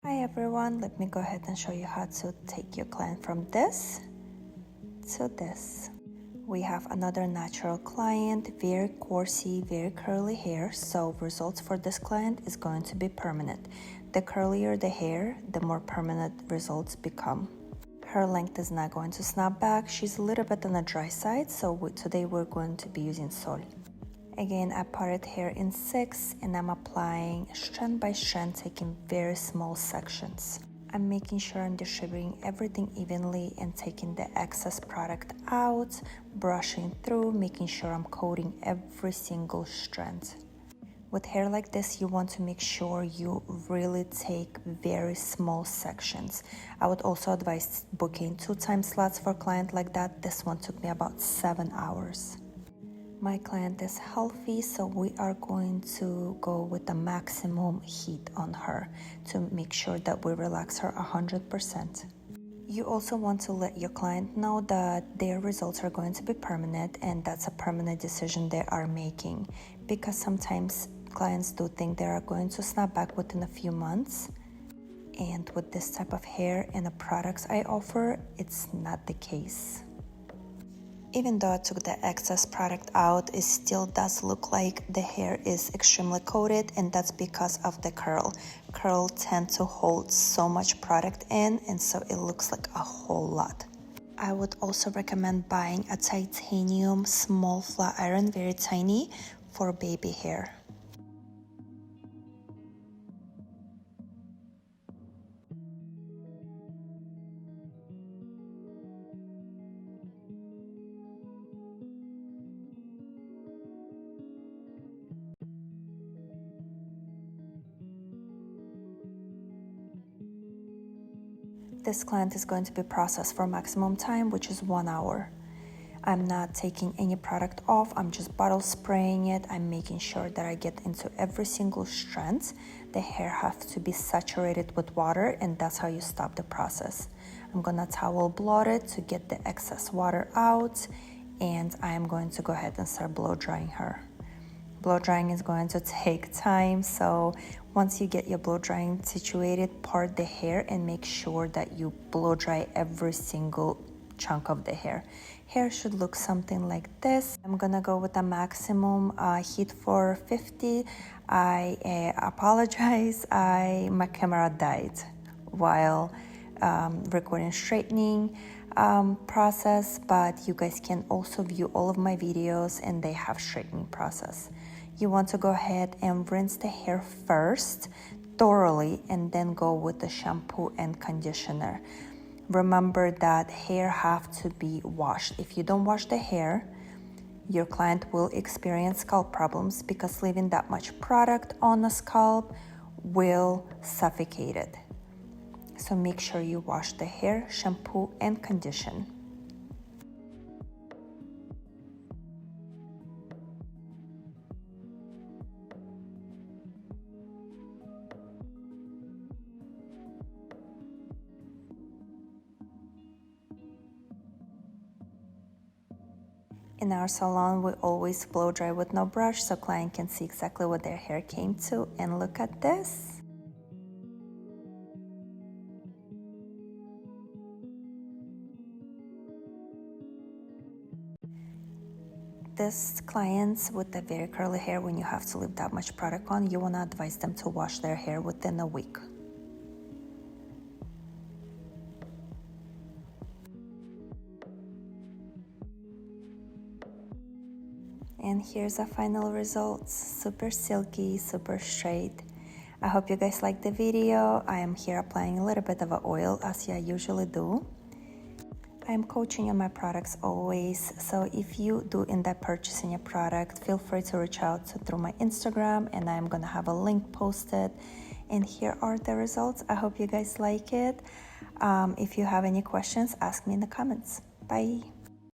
Hi everyone, let me go ahead and show you how to take your client from this to this. We have another natural client, very coarsey, very curly hair, so results for this client is going to be permanent. The curlier the hair, the more permanent results become. Her length is not going to snap back. She's a little bit on the dry side, so today we're going to be using Sol. Again, I parted hair in 6 and I'm applying strand by strand, taking very small sections. I'm making sure I'm distributing everything evenly and taking the excess product out, brushing through, making sure I'm coating every single strand. With hair like this, you want to make sure you really take very small sections. I would also advise booking 2-time slots for a client like that. This one took me about 7 hours. My client is healthy, so we are going to go with the maximum heat on her to make sure that we relax her 100%. You also want to let your client know that their results are going to be permanent, and that's a permanent decision they are making, because sometimes clients do think they are going to snap back within a few months, and with this type of hair and the products I offer, it's not the case. Even though I took the excess product out, it still does look like the hair is extremely coated, and that's because of the curl. Curl tend to hold so much product in, and so it looks like a whole lot. I would also recommend buying a titanium small flat iron, very tiny, for baby hair. This client is going to be processed for maximum time, which is 1 hour. I'm not taking any product off, I'm just bottle spraying it. I'm making sure that I get into every single strand. The hair has to be saturated with water, and that's how you stop the process. I'm gonna towel blot it to get the excess water out, and I am going to go ahead and start blow drying her. Blow drying is going to take time, so once you get your blow drying situated, part the hair and make sure that you blow dry every single chunk of the hair. Hair should look something like this. I'm gonna go with a maximum heat for 50. I apologize, my camera died while recording straightening process, but you guys can also view all of my videos and they have straightening process. You want to go ahead and rinse the hair first thoroughly and then go with the shampoo and conditioner. Remember that hair have to be washed. If you don't wash the hair, your client will experience scalp problems, because leaving that much product on the scalp will suffocate it. So make sure you wash the hair, shampoo, and condition. In our salon, we always blow dry with no brush, so client can see exactly what their hair came to. And look at this. This clients with the very curly hair, when you have to leave that much product on, you want to advise them to wash their hair within a week. And here's the final results. Super silky, super straight. I hope you guys liked the video. I am here applying a little bit of oil, as I usually do. I am coaching on my products always, so if you do end up purchasing a product, feel free to reach out through my Instagram, and I'm gonna have a link posted. And here are the results. I hope you guys like it. If you have any questions, ask me in the comments. Bye.